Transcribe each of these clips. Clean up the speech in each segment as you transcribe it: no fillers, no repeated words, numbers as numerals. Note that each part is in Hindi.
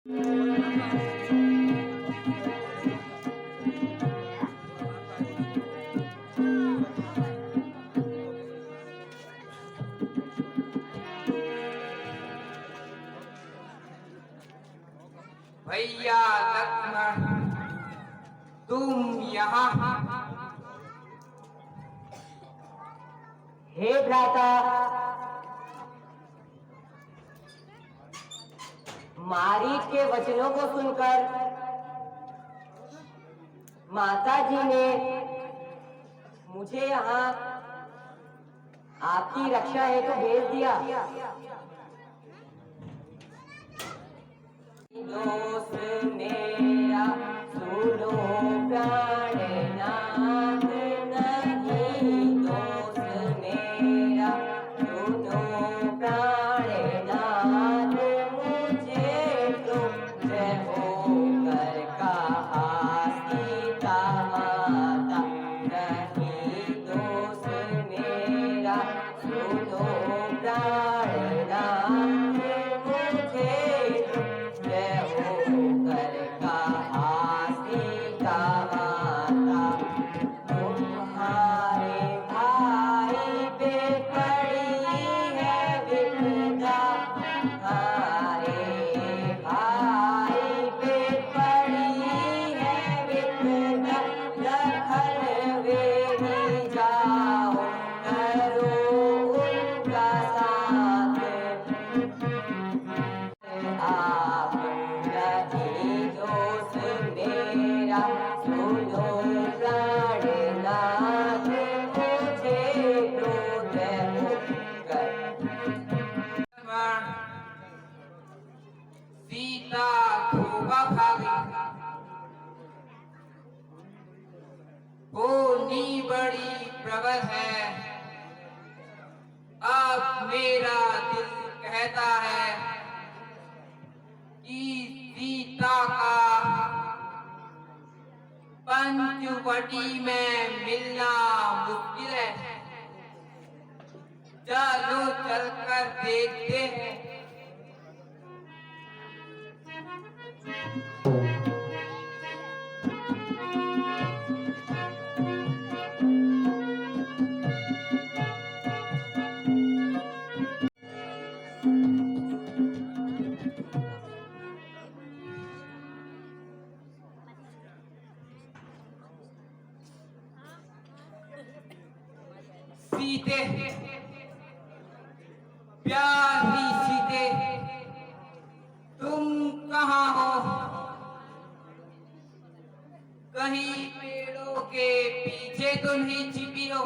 भैया लक्ष्मण, तुम यहाँ? हे भ्राता, मारीच के वचनों को सुनकर माता जी ने मुझे यहाँ आपकी रक्षा हेतु भेज दिया। दोस्त मेरा सुनो प्राणनाथ, नहीं दोस्त मेरा सुनो प्राणनाथ, मुझे तुमसे होकर कहा सीता माता, नहीं दोस्त मेरा सुनो प्राणनाथ, मुझे होकर कहा सीता माता, तुम्हारे भाई पे पड़ी है विपदा, तुम्हारे भाई पे पड़ी है विपदा, लखन वेदी जाओ करो उनका साथ, आप नहीं दोस्त मेरा सुनो प्राणनाथ, मुझे क्रोध होकर सीता धोखा खा गई, होनी बड़ी प्रबल है। अब मेरा दिल कहता है कि सीता का पंचवटी में मिलना मुश्किल है। चलो चलकर देखते हैं। सीते, प्यारी सीते, तुम कहाँ हो? कहीं पेड़ों के पीछे तो नहीं छिपी हो?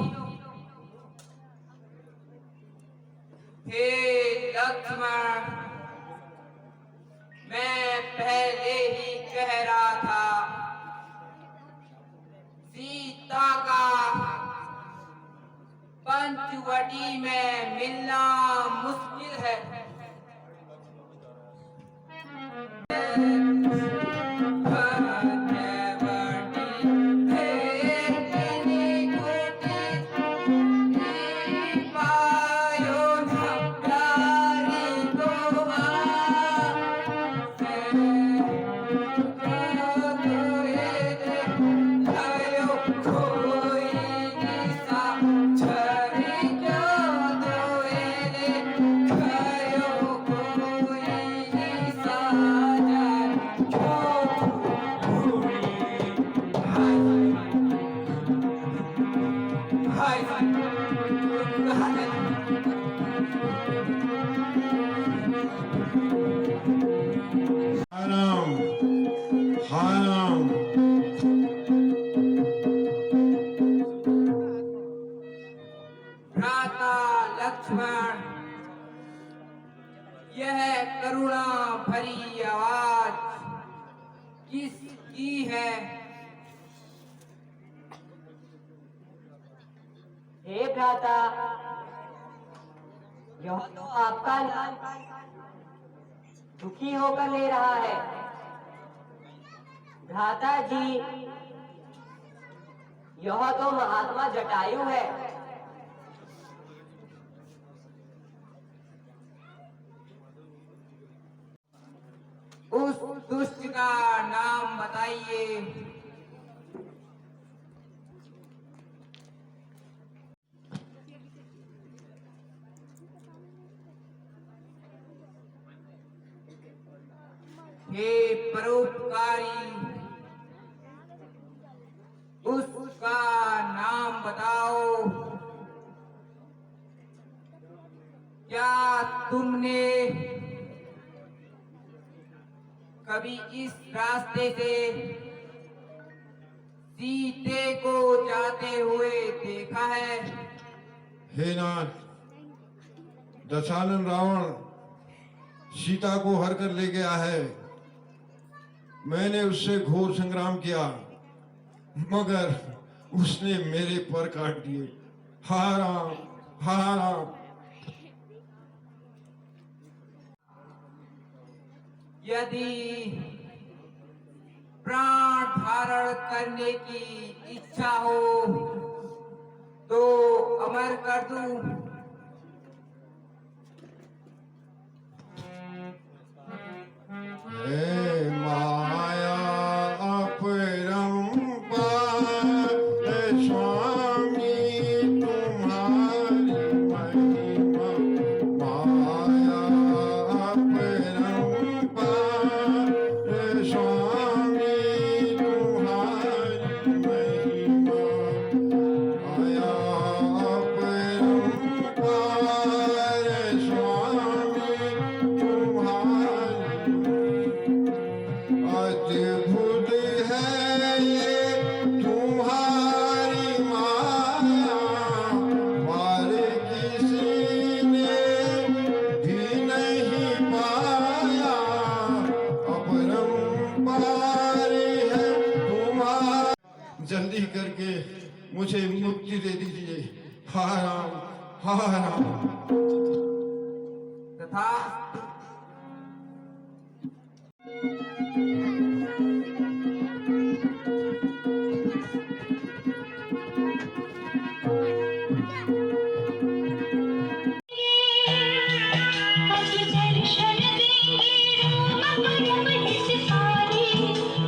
हे लक्ष्मण, मैं पहले ही कह रहा था, सीता का पंचवटी में मिलना मुश्किल है। भ्राता लक्ष्मण, यह करुणा भरी आवाज किसकी है? हे भ्राता, यह तो आपका दुखी होकर ले रहा है। भ्राता जी, यह तो महात्मा जटायु है। उस दुष्ट का नाम बताइए। हे परोपकारी, उसका नाम बताओ। क्या तुमने कभी इस रास्ते से सीते को जाते हुए देखा है? हे नाथ, दशानन रावण सीता को हर कर ले गया है। मैंने उससे घोर संग्राम किया, मगर उसने मेरे पर काट दिए। हा राम, हा राम। यदि प्राण धारण करने की इच्छा हो तो अमर कर दूं। हे माया अपरंपार स्वामी तुम्हारी महिमा। माया अपरंपार स्वामी तुम्हारी महिमा। माया अपरंपार स्वामी तुम्हारी अद्भुत है ये तुम्हारी माया। पार किसी ने भी नहीं पाया। अपरंपार है तुम्हारा। जल्दी करके मुझे मुक्ति दे दीजिए। हा राम, हा राम। तथा कब दर्शन देंगे राम परम हितकारी।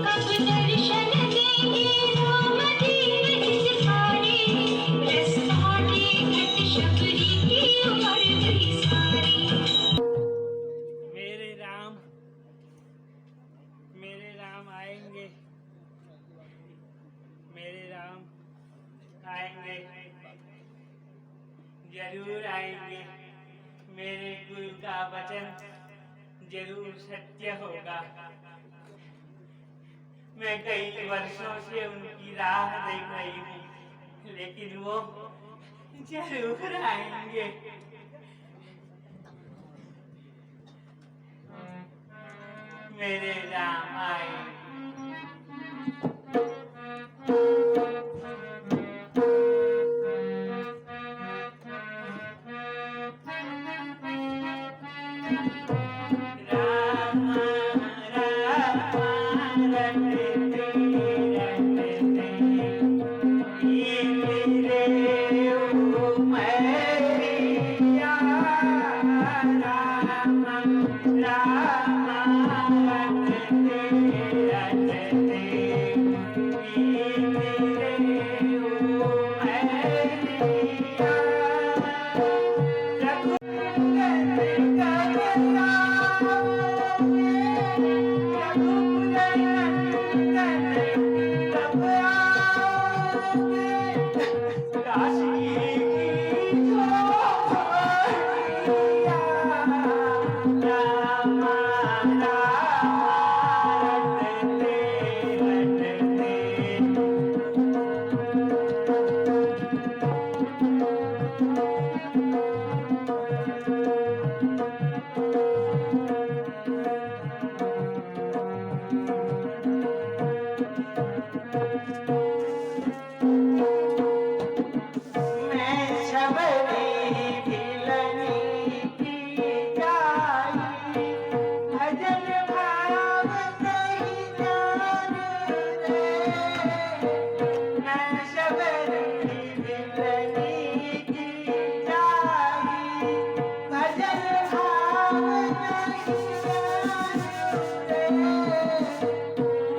कब दर्शन देंगे राम दीन हितकारी। रसाने घट शबरी की उमर गई सारी। मेरे राम आएंगे, मेरे राम आएंगे, जरूर आएंगे। मेरे गुरु का वचन जरूर सत्य होगा। मैं कई वर्षों से उनकी राह देख रही हूँ, लेकिन वो जरूर आएंगे। मेरे राम आएंगे।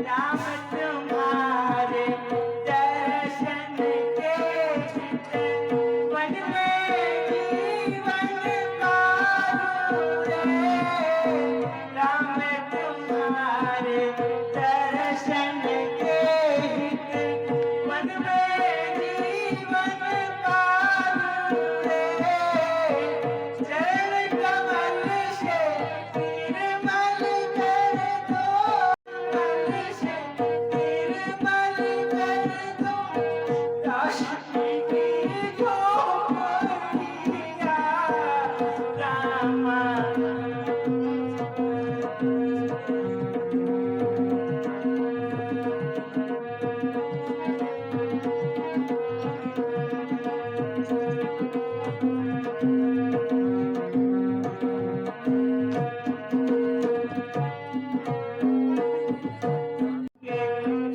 राम तुम्हारे दर्शन के हित वन में जीवन पाऊं रे। राम तुम्हारे दर्शन के हित वन में जीवन पाऊं रे। चरण कमल से निर्मल कर दो, कमल से निर्मल कर दो, रोशनी की झोपड़ियाँ रामा।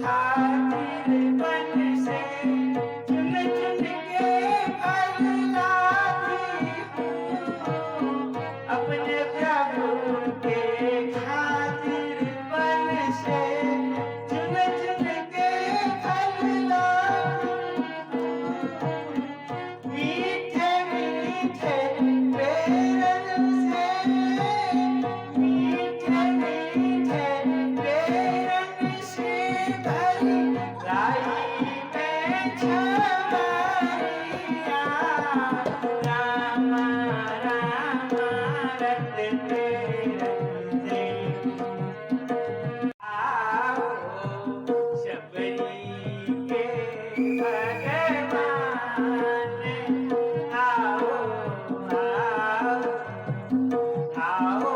खातिर बन से चुन चुन के फल लाती हूँ। अपने प्रभु के खातिर बन से चुन चुन के फल लाती हूँ। मीठे मीठे बेरन से, मीठे मीठे बेरन से भरी लाई में छमरिया रामा रामा रटते रटते आओ शबरी के भगवान। आओ आओ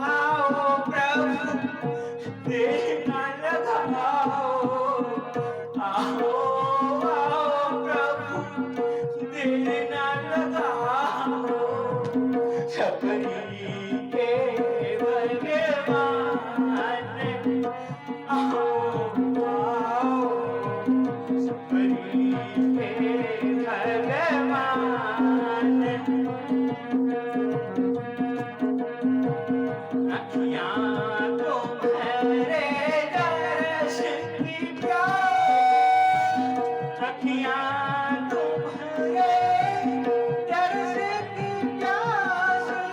आओ प्रभु देर न लगाओ। आओ प्रभु देर न लगाओ। शबरी के भगवान आओ शबरी के भगवान। अखियाँ तुम्हारे दर्शन की प्यास, अखियाँ तुम्हारे दर्शन की प्यासी।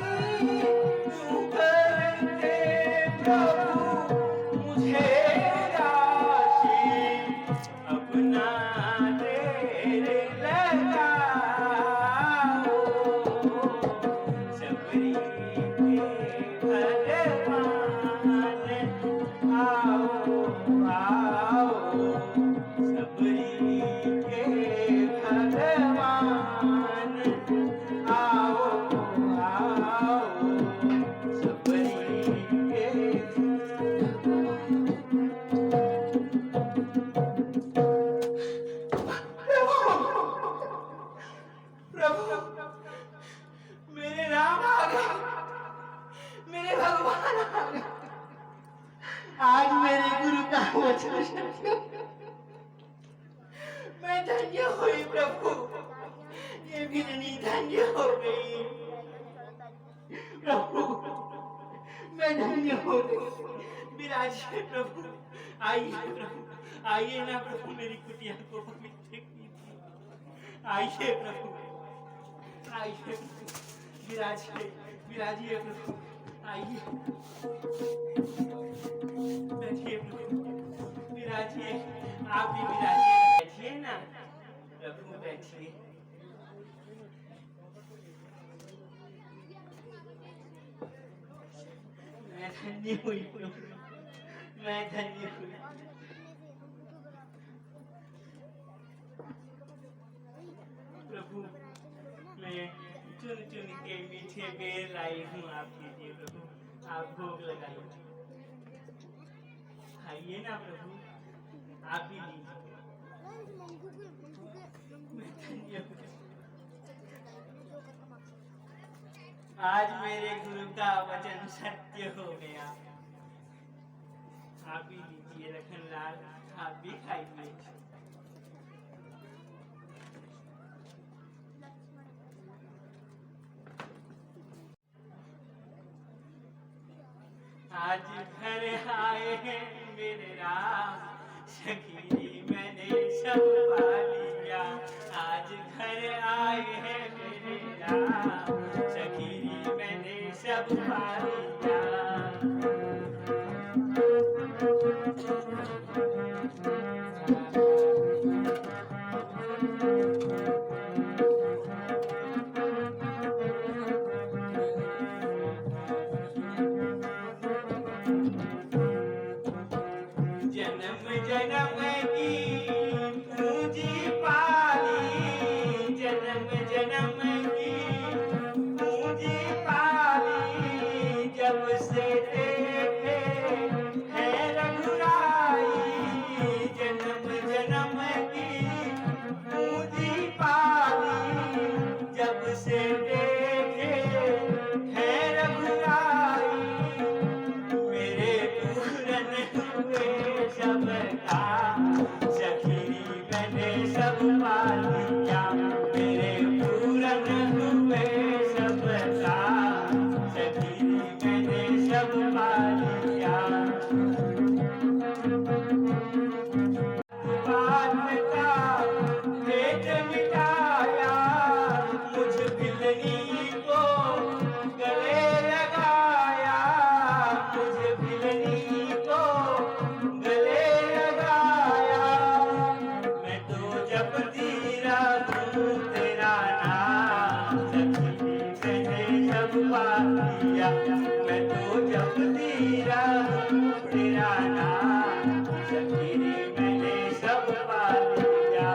यूं करते प्रभु मुझे उदासी, अपना देर लगाओ। शबरी के भगवान आओ आओ शबरी के भगवान। आओ आओ शबरी के प्रभु मेरे राम आ गए, मेरे भगवान आ गए। आज मेरे गुरु का वचन सत्य। मैं धन्य हुई प्रभु, ये भिननी धन्य हो गई प्रभु, मैं धन्य हो गई। विराजिए प्रभु, आइए प्रभु, आइए ना प्रभु मेरी कुटिया को पवित्र कीजिए। आइए प्रभु, आइए प्रभु, विराजिए विराजिए प्रभु, आइए बैठिए प्रभु, विराजिए। आप भी विराजिए, बैठिए ना प्रभु, बैठिए। मैं धन्य हुई प्रभु, मैं धन्य हुई। प्रभु मैं चुन चुन के मीठे बेर लाई हूँ आपके लिए प्रभु, आप भोग लगाइए। खाइए ना प्रभु, आप भी लीजिए। मैं धन्य हूँ। आज मेरे गुरु का वचन सत्य हो गया। आप भी लीजिए लखनलाल, आप भी खाइए। आज घर आए हैं मेरे राम, सखी मैंने सब पा लिया। आज घर आए हैं मेरे राम, सखी मैंने सब पा लिया। जन्म जन्म की पूंजी पाली, जन्म जन्म की पूंजी पाली, जब से देखे है रघुराई। जन्म जन्म की पूंजी पाली, जब से देखे है रघुराई। मेरे पूरन हुए सबका, सखी मैंने सब पा लिया। मेरे पूरन हुए सबका, सखी मैंने सब पा लिया। बात का भेद मिटाया, मुझ बिलनी को गले लगाया। मुझ बिलनी को गले लगाया। मैं तो जपती रहूं तेरा नाम, सखी मैंने सब पा लिया। मैं तो जपती रहूं तेरा नाम, सखी मैंने सब पा लिया।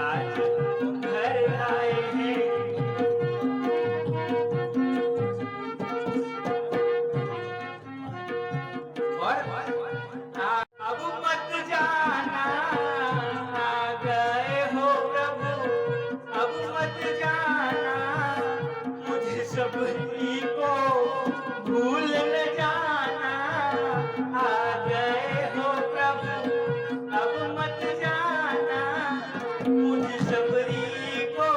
आज घर आए हैं और अब मत जाना, आ गए हो प्रभु, अब मत जाना। मुझे सबरी को भूल न जाना। आ गए हो प्रभु, अब मत जाना। मुझे सबरी को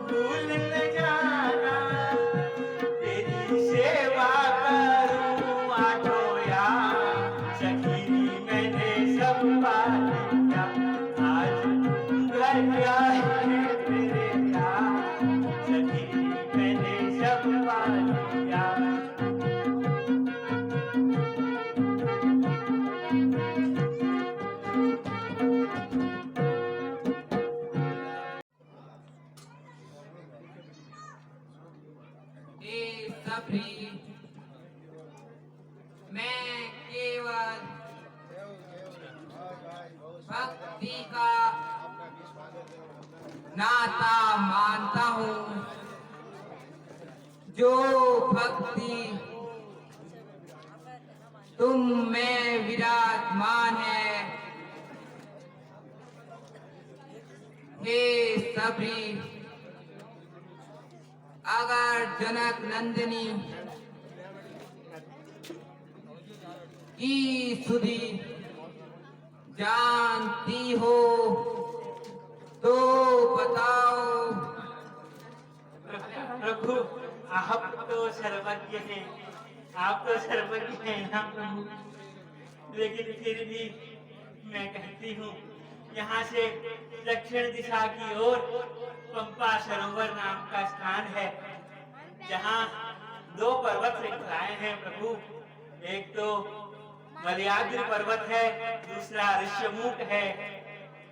भूल न जाना। तेरी सेवा करूं आठोया, सखी मैंने सब पा लिया। आज घर आए हैं मेरे राम, सखी मैंने सब पा लिया। हे सबरी, मैं केवल भक्ति का नाता मानता हूँ। जो भक्ति तुम में विराजमान है, हे सबरी, अगर जनक नंदिनी की सुधि जानती हो तो बताओ। प्रभु आप तो सर्वज्ञ हैं, आप तो सर्वज्ञ हैं ना प्रभु। लेकिन फिर भी मैं कहती हूँ, यहाँ से दक्षिण दिशा की ओर पंपा सरोवर नाम का स्थान है, जहाँ दो पर्वत से घिराए हैं प्रभु। एक तो मलयाद्रि पर्वत है, दूसरा ऋष्यमूक है।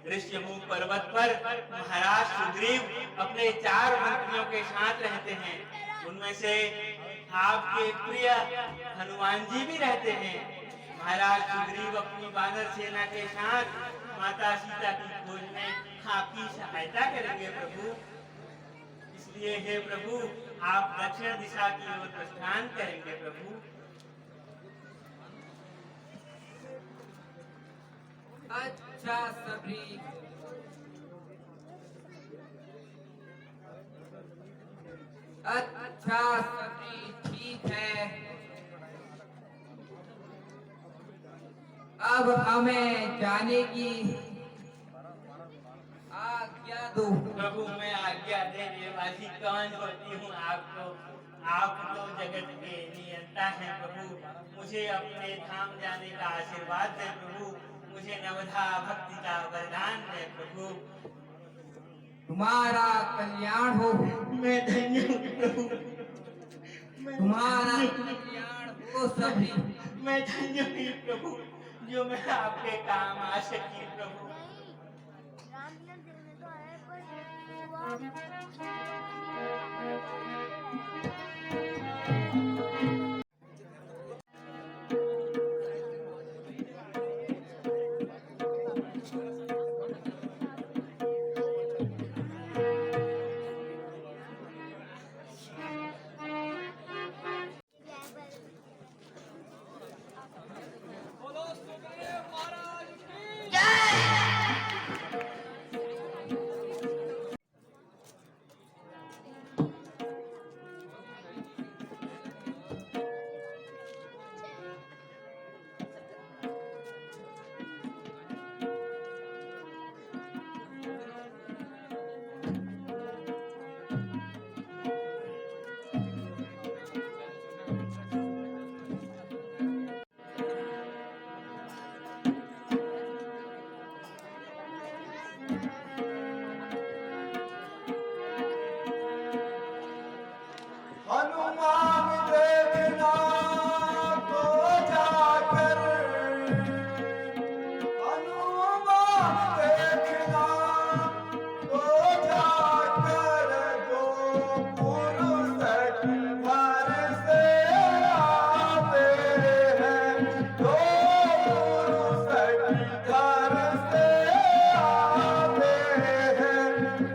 ऋष्यमूक पर्वत पर महाराज सुग्रीव अपने 4 मंत्रियों के साथ रहते हैं। उनमें से आपके प्रिय हनुमान जी भी रहते हैं। महाराज सुग्रीव अपनी वानर सेना के साथ माता सीता की खोज में आपकी सहायता करेंगे प्रभु। इसलिए हे प्रभु, आप दक्षिण दिशा की ओर प्रस्थान करेंगे प्रभु। अच्छा सबरी, अच्छा सबरी, ठीक है। अब हमें जाने की आज्ञा दो। प्रभु मैं आज्ञा देने वाली कौन होती हूँ आपको? आप तो जगत के नियंता हैं प्रभु, मुझे अपने धाम जाने का आशीर्वाद दे प्रभु, मुझे नवधा भक्ति का वरदान दे प्रभु। तुम्हारा कल्याण हो, मैं धन्य हूँ प्रभु, तुम्हारा कल्याण हो सभी। मैं धन्य हूँ प्रभु, जो मैं आपके काम आ सकी प्रभु। रामलीला देखने तो आए पर हनुमान देखना तो जाकर, हनुमान देखना तो जाकर, दो पुरुष घर से आते हैं, दो पुरुष घर से आते हैं,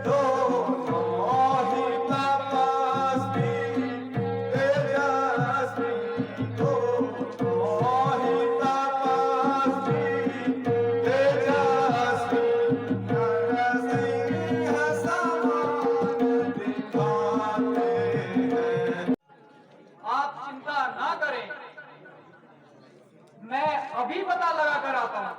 दो मोहि तपस्वी तेजस्वी, दो मोहि तपस्वी तेजस्वी, नरसिंह समान दिखाते हैं। आप चिंता ना करें, मैं अभी पता लगा कर आता हूं।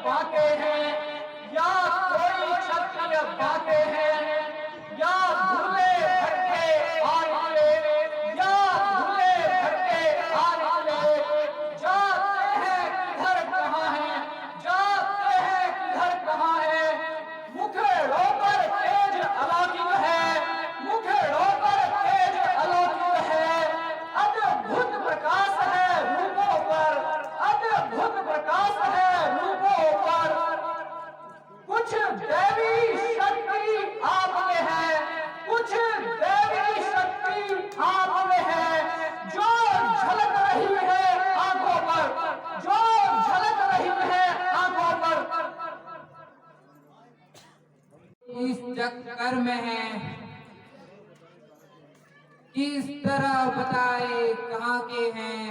बांके हैं या कोई क्षत्रिय बांके हैं या भूले भटके आए या भूले भटके आए जाते हैं घर कहाँ है जाते हैं घर कहाँ है मुखेड़ों पर तेज अलौकिक है मुखेड़ों पर तेज अलौकिक है अद्भुत प्रकाश है रूपों पर अद्भुत प्रकाश है रूपों पर कुछ देवी शक्ति आप में है कुछ देवी शक्ति आप में है जो झलक रही है आंखों पर जो झलक रही है आंखों पर इस चक्कर में है किस तरह बताए कहाँ के हैं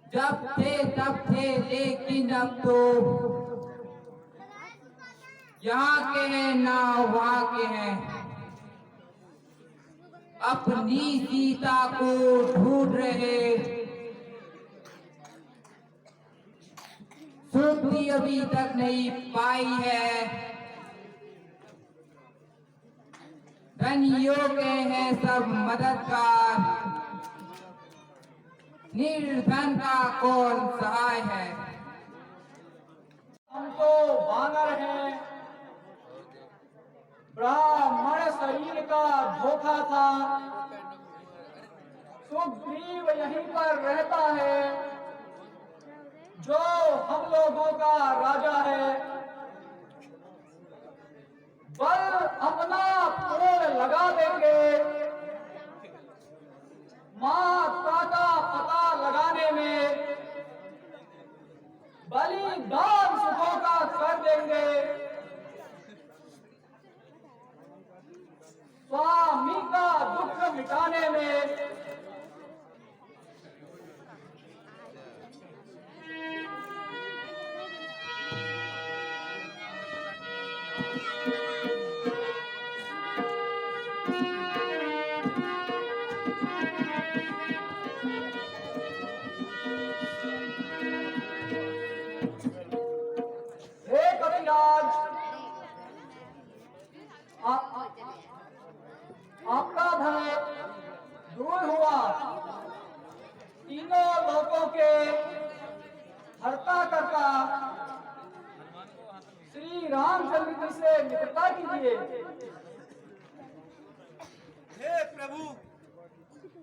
जब थे तब थे लेकिन अब तो यहाँ के हैं ना वहाँ के हैं अपनी सीता को ढूंढ रहे शुद्धि अभी तक नहीं पाई है। धनियों के हैं सब मददगार, निर्धन का कौन सहाय है। हम तो वानर हैं, ब्राह्मण शरीर का धोखा था। सुग्रीव यहीं पर रहता है, जो हम लोगों का राजा है। बल अपना पेड़ लगा देंगे, माता का पता लगाने में बलिदान सुखों का कर देंगे। स्वामी का दुख मिटाने में आपका भय दूर हुआ। तीनों लोगों के हरता करता श्री रामचंद्र जी से मित्रता कीजिए। हे प्रभु,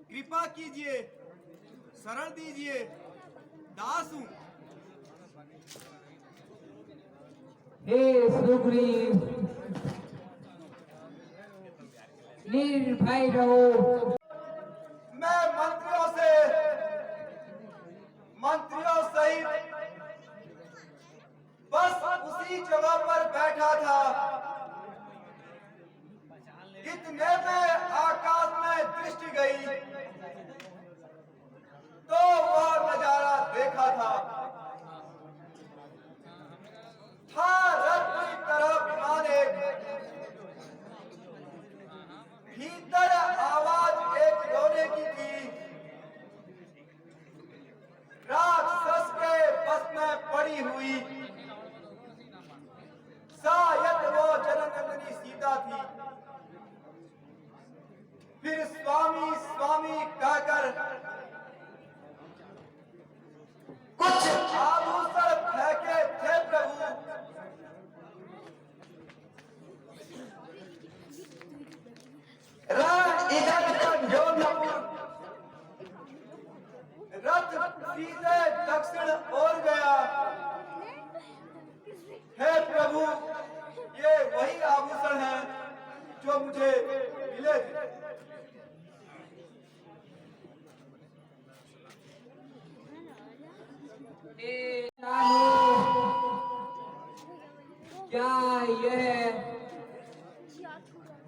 कृपा कीजिए, शरण दीजिए, दास हूं। हे सुग्रीव, निर्भय रहो। मैं मंत्रियों सहित बस उसी जगह पर बैठा था। इतने में आकाश में दृष्टि गई तो वह नजारा देखा था रथ की तरह विमान भीतर आवाज एक रोने की थी। राक्षस के बस में पड़ी हुई, शायद वो जननंदिनी सीता थी। फिर स्वामी स्वामी कहकर कुछ आभूषण फेंके थे प्रभु। रथ सीधे दक्षिण ओर गया। हे प्रभु, ये वही आभूषण हैं जो मुझे मिले थे। क्या यह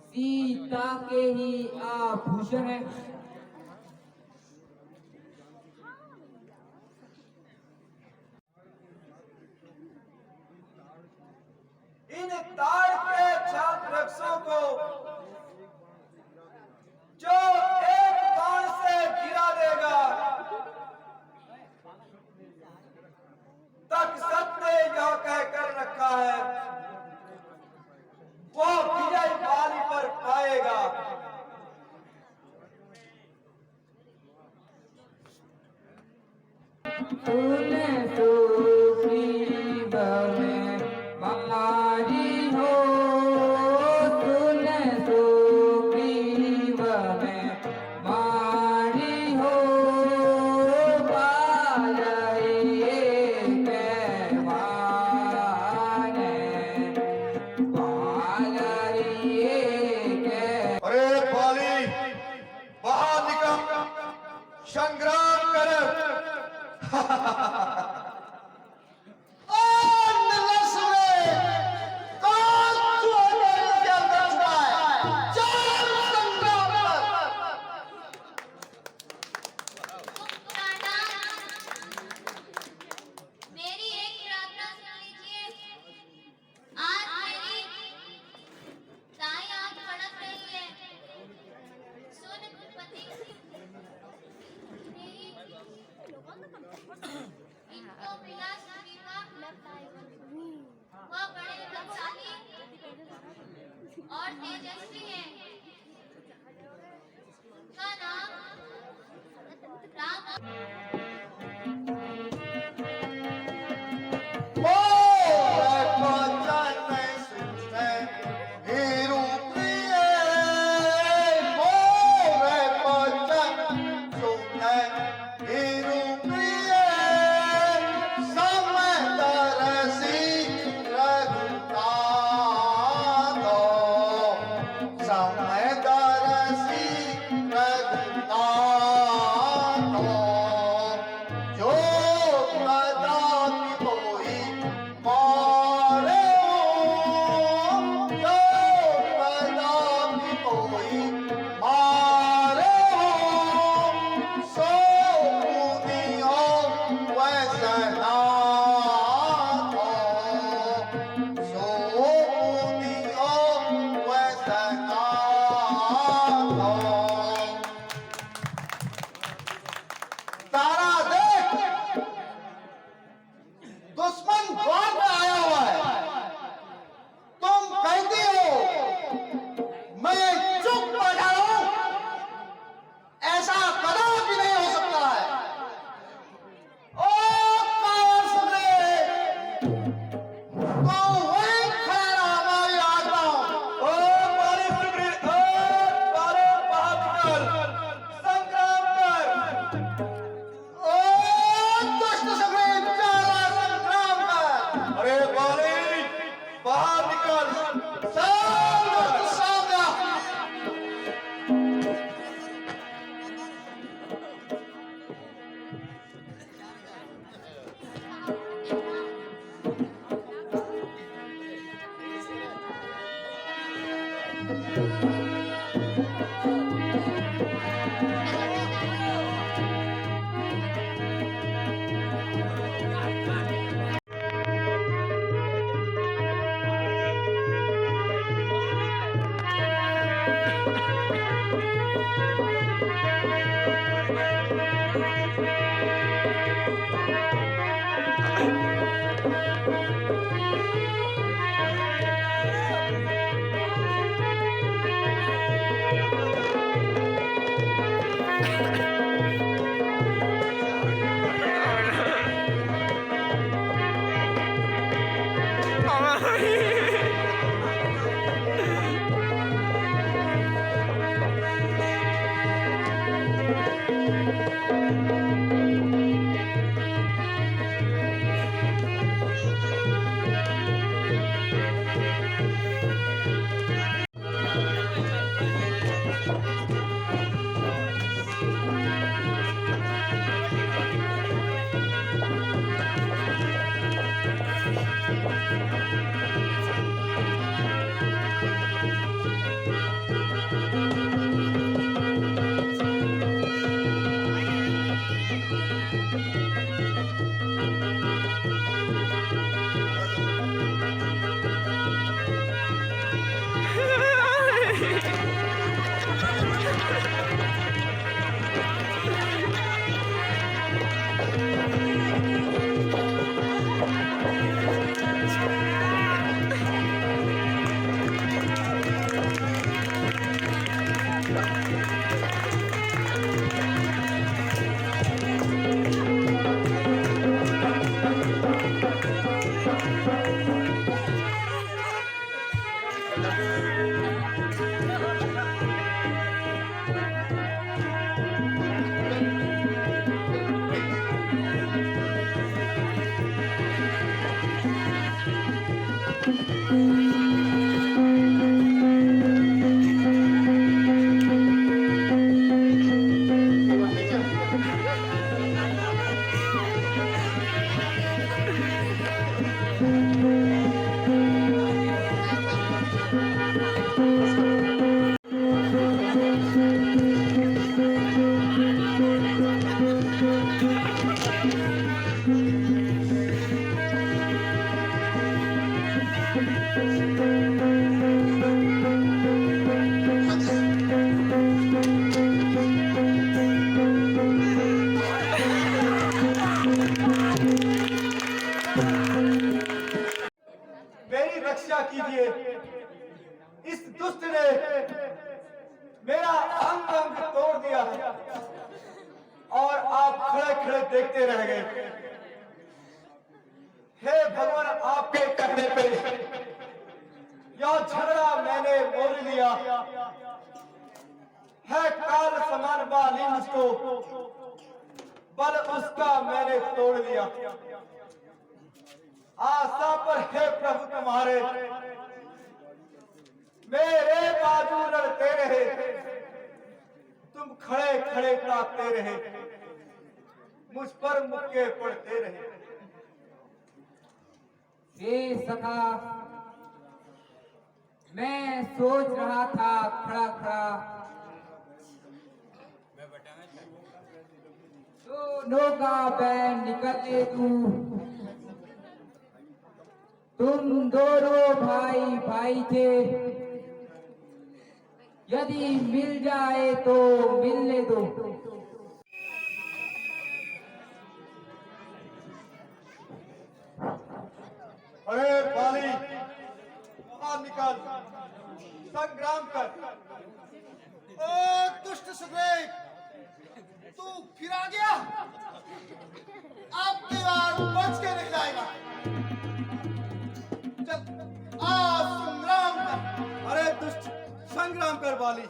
सीता के ही आभूषण है? इन ताड़ के छात्र वृक्षों को जो एक बाण से गिरा देगा, तक्षक ने यह कहकर रखा है, वो विजय बाली पर पाएगा। तूने सुग्रीव में मारी हो, तूने सुग्रीव में मारी हो। बालये के माने, बालये तेजस्वी है। उनका नाम राम। मेरा अंग अंग तोड़ दिया है और आप खड़े खड़े देखते रह गए। हे भगवान, आपके कहने पे यह झगड़ा मैंने मोल लिया है। काल समान वाली मुझको बल उसका मैंने तोड़ लिया। आशा पर हे प्रभु तुम्हारे मेरे बाजू लड़ते रहे, तुम खड़े खड़े ताकते रहे, मुझ पर मुक्के पड़ते रहे। हे सखा, मैं सोच रहा था खड़ा खड़ा, दोनों का बैन निकले तुम दोनों भाई भाई थे, यदि मिल जाए तो मिलने दो। अरे बाली, बाहर निकल, संग्राम कर। ओ दुष्ट सुग्रीव, तू फिर आ गया। अब की बार बच के नहीं जाएगा। चल आ संग्राम कर। अरे दुष्ट, संग्राम कर बाली।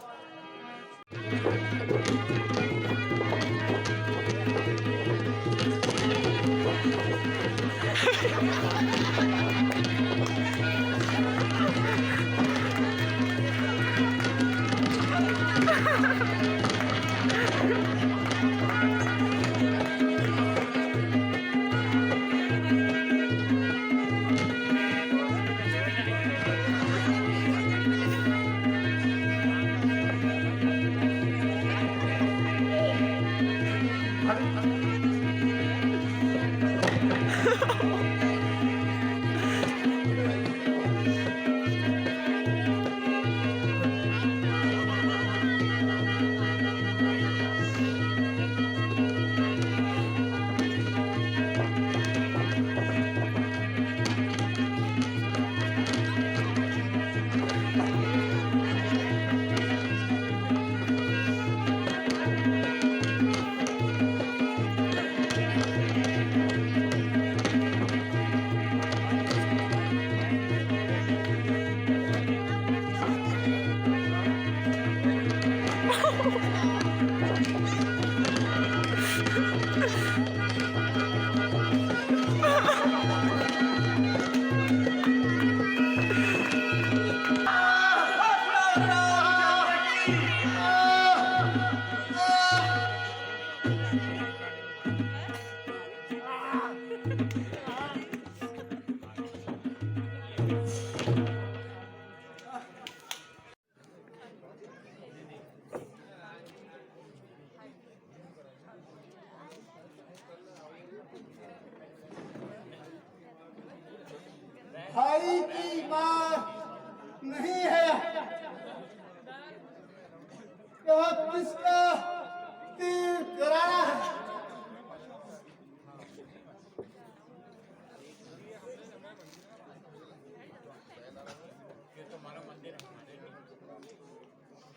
भाई की मां नहीं है, यह किसका तीर कराना है।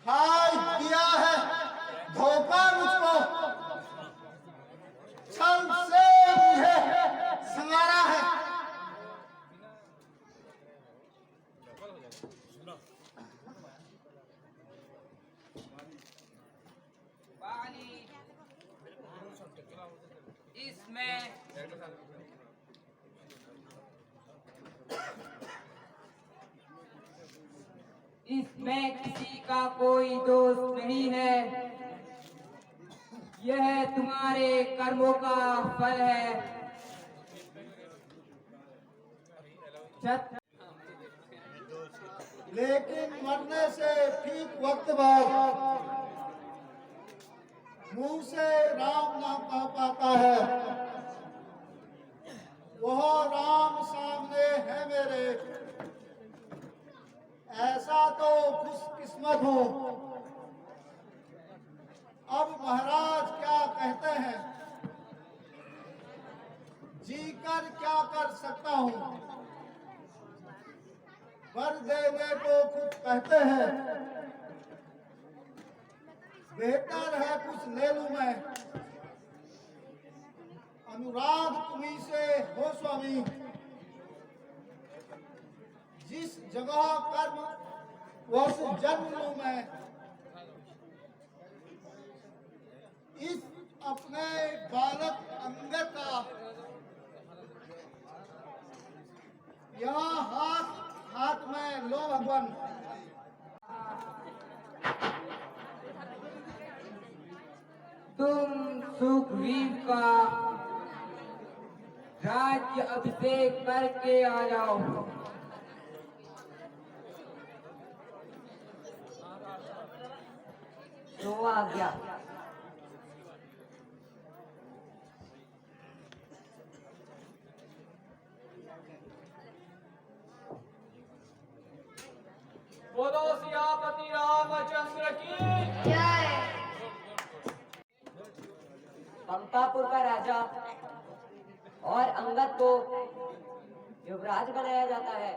हाय दिया है धोखा मुझको, छल से मुझे संगारा है। बाली, इसमें किसी का कोई दोष नहीं है, यह तुम्हारे कर्मों का फल है। लेकिन मरने से ठीक वक्त बाद मुंह से राम नाम कह पाता है, वह राम सामने है मेरे। ऐसा तो खुशकिस्मत हो। अब महाराज क्या कहते हैं, जीकर क्या कर सकता हूं। वर देने को खुद कहते हैं, बेहतर है कुछ ले लूं मैं। अनुराग तुम्ही से हो स्वामी, जिस जगह कर्म वश जन्म लूं मैं। इस अपने बालक अंगद का यहाँ हाथ में लो भगवान। तुम सुग्रीव का राज्य अभिषेक करके आ जाओ। तो आ गया। बोलो सियापति रामचंद्र की। पंपापुर का राजा और अंगद को युवराज बनाया जाता है।